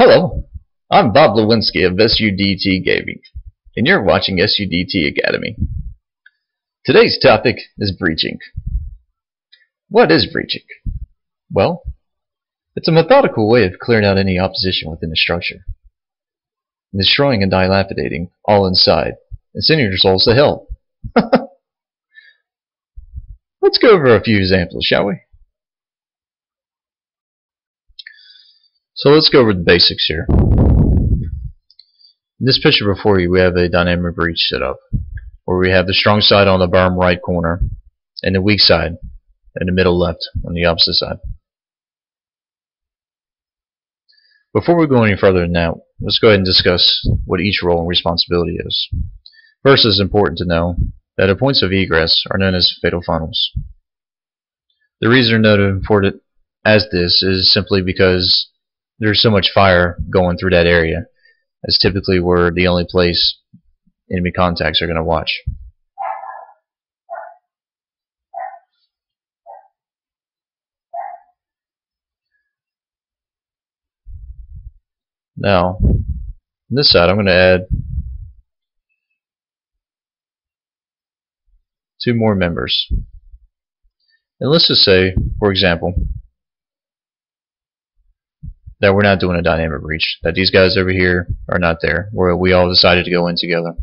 Hello, I'm Bob Lewinsky of SUDT Gaming, and you're watching SUDT Academy. Today's topic is breaching. What is breaching? Well, it's a methodical way of clearing out any opposition within a structure, destroying and dilapidating all inside, and sending your souls to hell. Let's go over a few examples, shall we? So let's go over the basics here. In this picture before you, we have a dynamic breach set up, where we have the strong side on the bottom right corner, and the weak side in the middle left on the opposite side. Before we go any further than that, let's go ahead and discuss what each role and responsibility is. First, it's important to know that the points of egress are known as fatal funnels. The reason they're noted for it as this is simply because there's so much fire going through that area. That's typically where the only place enemy contacts are going to watch. Now, on this side, I'm going to add 2 more members. And let's just say, for example, that we're not doing a dynamic breach, that these guys over here are not there, where we all decided to go in together.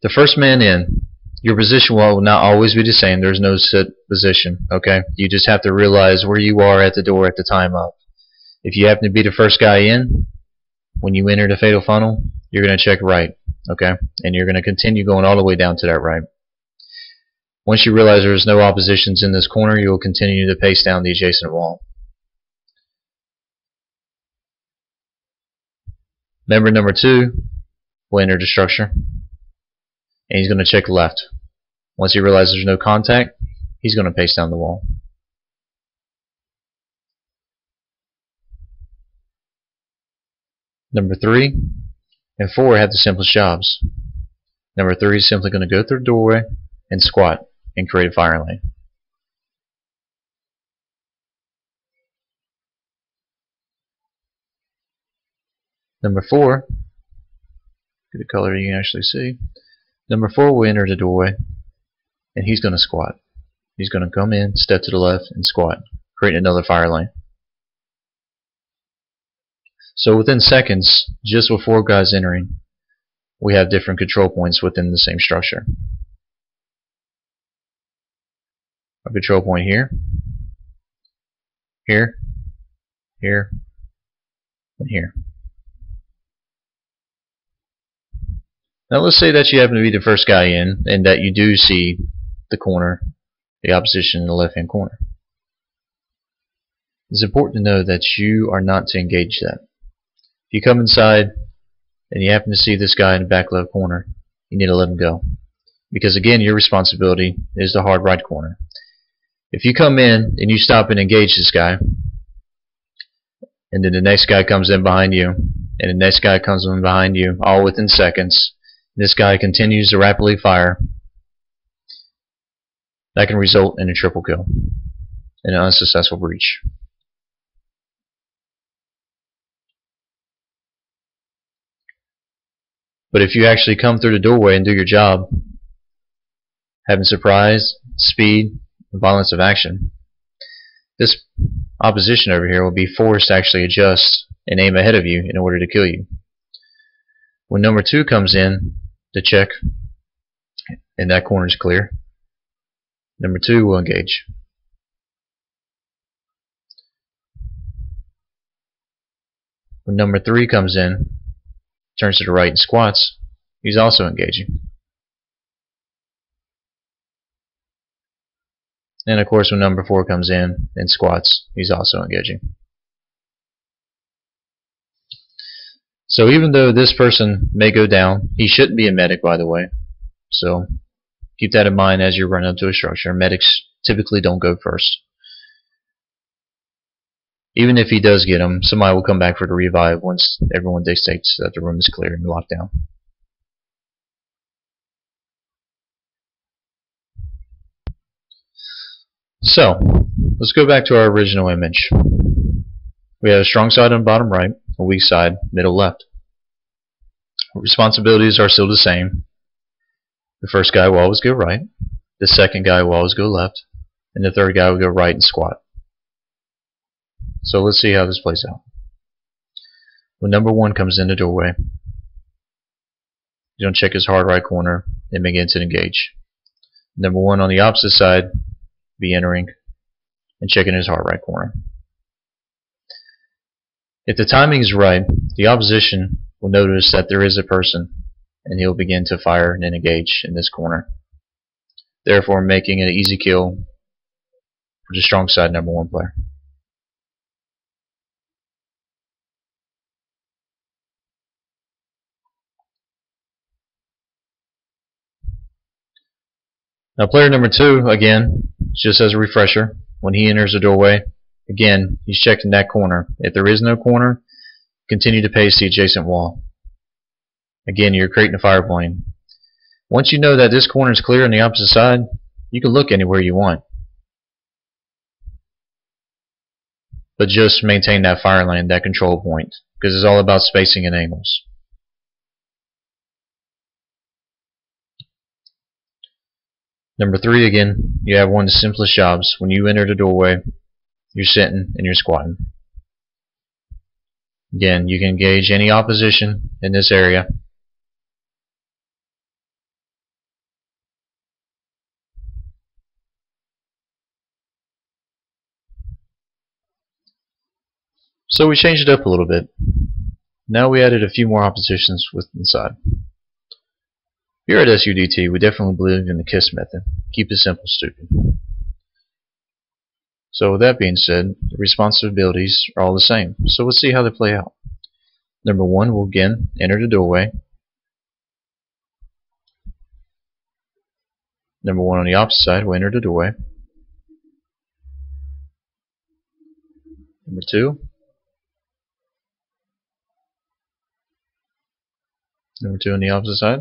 The first man in, your position will not always be the same. There's no set position, okay? You just have to realize where you are at the door at the time up. If you happen to be the first guy in, when you enter the fatal funnel, you're going to check right, okay? And you're going to continue going all the way down to that right. Once you realize there's no oppositions in this corner, you will continue to pace down the adjacent wall. Member number 2 will enter the structure, and he's going to check left. Once he realizes there's no contact, he's going to pace down the wall. Number 3 and 4 have the simplest jobs. Number 3 is simply going to go through the doorway and squat and create a fire lane. Number 4, get a color you can actually see. Number 4 will enter the doorway, and he's going to squat. He's going to come in, step to the left, and squat, create another fire lane. So within seconds, just with 4 guys entering, we have different control points within the same structure. A control point here, here, here, and here. Now let's say that you happen to be the first guy in, and that you do see the corner, the opposition in the left hand corner. It's important to know that you are not to engage that. If you come inside and you happen to see this guy in the back left corner, you need to let him go. Because again, your responsibility is the hard right corner. If you come in and you stop and engage this guy, and then the next guy comes in behind you, and the next guy comes in behind you, all within seconds, this guy continues to rapidly fire, that can result in a triple kill, in an unsuccessful breach. But if you actually come through the doorway and do your job, having surprise, speed, and violence of action, this opposition over here will be forced to actually adjust and aim ahead of you in order to kill you. When number 2 comes in to check, and that corner is clear, number 2 will engage. When number 3 comes in, turns to the right and squats, he's also engaging. And of course, when number 4 comes in and squats, he's also engaging. So even though this person may go down, he shouldn't be a medic, by the way. So keep that in mind as you run up to a structure. Medics typically don't go first. Even if he does get him, somebody will come back for the revive once everyone dictates that the room is clear and locked down. So, let's go back to our original image. We have a strong side on bottom right, a weak side middle left. Responsibilities are still the same. The first guy will always go right, the second guy will always go left, and the third guy will go right and squat. So let's see how this plays out. When number 1 comes in the doorway, you don't check his hard right corner and begin to engage. Number 1 on the opposite side be entering and checking his hard right corner. If the timing is right, the opposition will notice that there is a person and he'll begin to fire and engage in this corner, therefore making it an easy kill for the strong side number 1 player. Now player number 2, again, just as a refresher, when he enters the doorway, again, he's checking that corner. If there is no corner, continue to pace the adjacent wall. Again, you're creating a fire plane. Once you know that this corner is clear on the opposite side, you can look anywhere you want. But just maintain that fire lane, that control point, because it's all about spacing and angles. Number 3, again, you have one of the simplest jobs. When you enter the doorway, you're sitting and you're squatting. Again, you can engage any opposition in this area. So we changed it up a little bit. Now we added a few more oppositions with inside. Here at SUDT, we definitely believe in the KISS method. Keep it simple, stupid. So with that being said, the responsibilities are all the same. So let's see how they play out. Number 1 will again enter the doorway. Number 1 on the opposite side will enter the doorway. Number 2. Number 2 on the opposite side.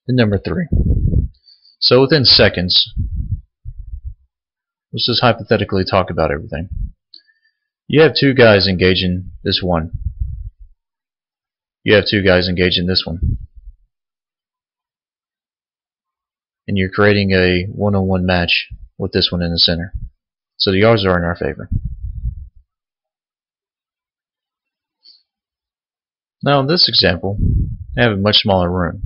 And number 3. So within seconds, let's just hypothetically talk about everything. You have 2 guys engaging this one. You have 2 guys engaging this one. And you're creating a one-on-one match with this one in the center. So the odds are in our favor. Now in this example, I have a much smaller room.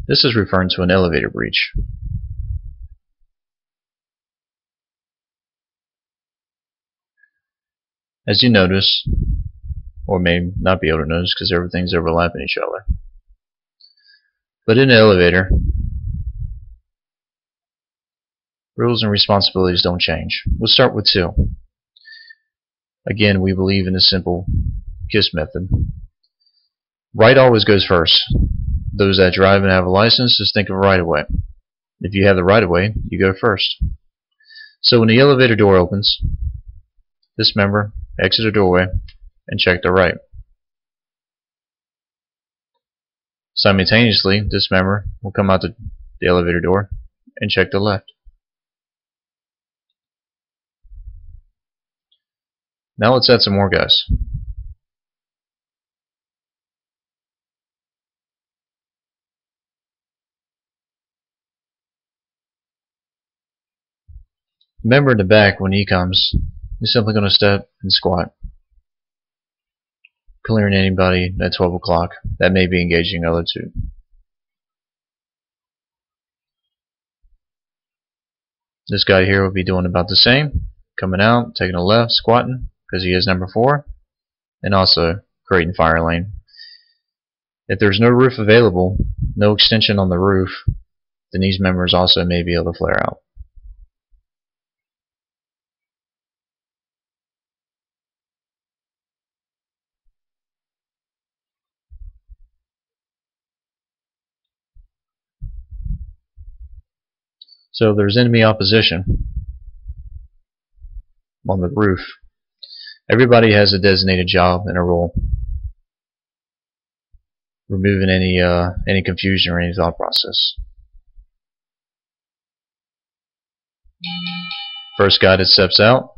This is referring to an elevator breach. As you notice, or may not be able to notice because everything's overlapping each other, but in an elevator, rules and responsibilities don't change. We'll start with 2. Again, we believe in the simple KISS method. Right always goes first. Those that drive and have a license, just think of right of way. If you have the right of way, you go first. So when the elevator door opens, this member exit the doorway and check the right. Simultaneously, this member will come out the elevator door and check the left. Now let's add some more guys. Remember in the back, when he comes, you're simply going to step and squat, clearing anybody at 12 o'clock that may be engaging the other 2. This guy here will be doing about the same, coming out, taking a left, squatting, because he is number 4, and also creating fire lane. If there's no roof available, no extension on the roof, then these members also may be able to flare out. So there's enemy opposition on the roof. Everybody has a designated job and a role, removing any confusion or any thought process. First guy that steps out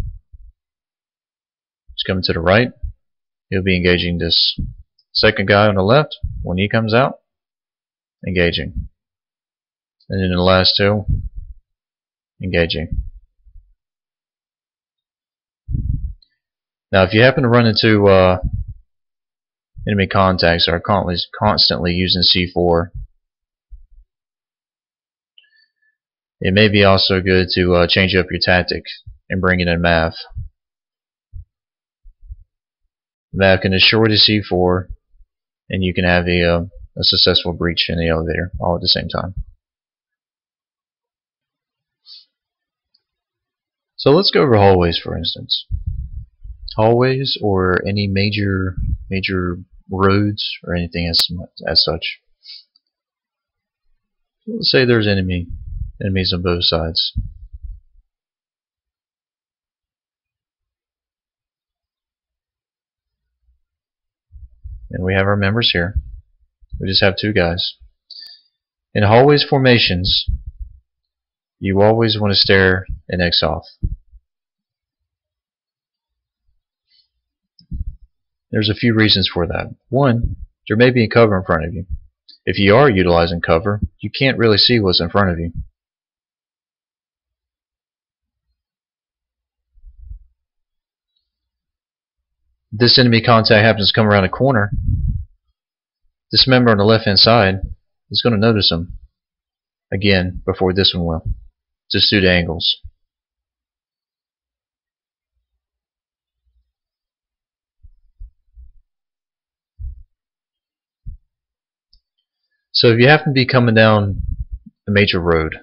is coming to the right. He'll be engaging this second guy on the left when he comes out, engaging. And then the last two, engaging. Now if you happen to run into enemy contacts that are constantly using C4, it may be also good to change up your tactic and bring it in MAV. MAV can destroy the C4, and you can have a successful breach in the elevator all at the same time. So let's go over hallways, for instance. Hallways or any major roads or anything as such. Let's say there's enemies on both sides. And we have our members here. We just have two guys. In hallways formations, you always want to stare an X off. There's a few reasons for that. One, there may be a cover in front of you. If you are utilizing cover, you can't really see what's in front of you. If this enemy contact happens to come around a corner, this member on the left hand side is going to notice him again before this one will, just due to angles. So if you happen to be coming down a major road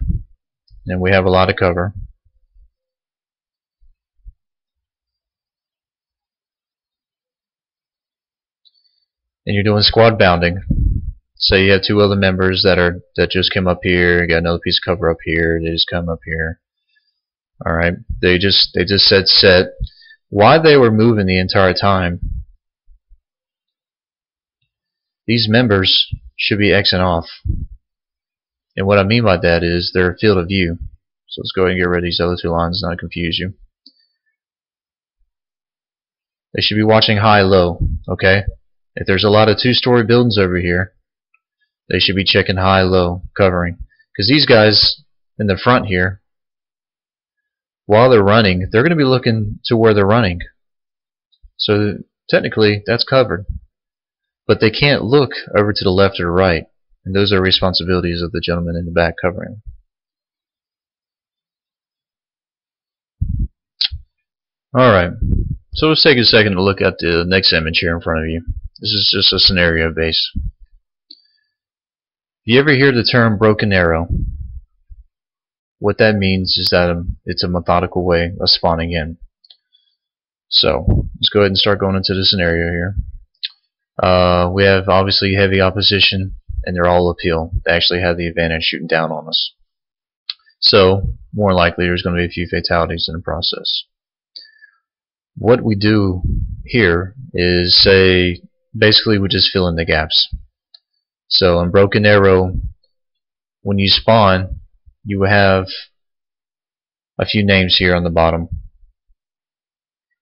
and we have a lot of cover, and you're doing squad bounding, say you have two other members that just came up here, you got another piece of cover up here, they just come up here. Alright, they just said set. Why they were moving the entire time, these members should be Xing off. And what I mean by that is their field of view. So let's go ahead and get rid of these other two lines, not confuse you. They should be watching high-low, okay? If there's a lot of two-story buildings over here, they should be checking high-low covering. Because these guys in the front here, while they're running, they're going to be looking to where they're running. So technically, that's covered. But they can't look over to the left or the right. And those are responsibilities of the gentleman in the back covering. Alright, so let's take a second to look at the next image here in front of you. This is just a scenario base. If you ever hear the term broken arrow, what that means is that it's a methodical way of spawning in. So let's go ahead and start going into the scenario here. We have obviously heavy opposition, and they're all uphill. They actually have the advantage shooting down on us. So more likely there's going to be a few fatalities in the process. What we do here is say basically we just fill in the gaps. So in Broken Arrow, when you spawn, you have a few names here on the bottom.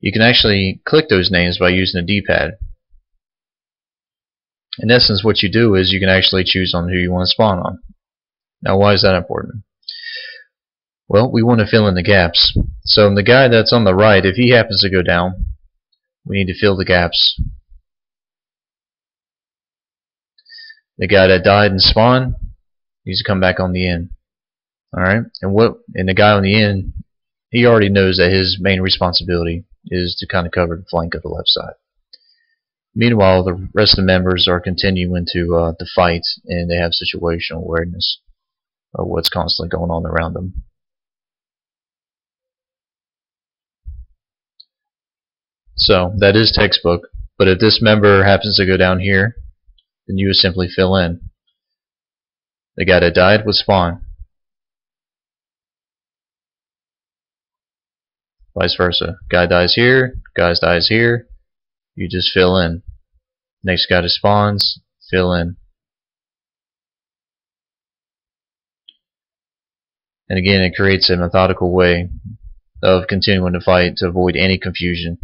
You can actually click those names by using the D-pad. In essence, what you do is you can actually choose on who you want to spawn on. Now, why is that important? Well, we want to fill in the gaps. So the guy that's on the right, if he happens to go down, we need to fill the gaps. The guy that died in spawn needs to come back on the end. Alright? And the guy on the end, he already knows that his main responsibility is to kind of cover the flank of the left side. Meanwhile, the rest of the members are continuing to fight, and they have situational awareness of what's constantly going on around them. So that is textbook, but if this member happens to go down here, then you would simply fill in. The guy that died would spawn. Vice versa. Guy dies here, Guy's dies here, you just fill in. Next guy spawns, fill in. And again, it creates a methodical way of continuing to fight to avoid any confusion.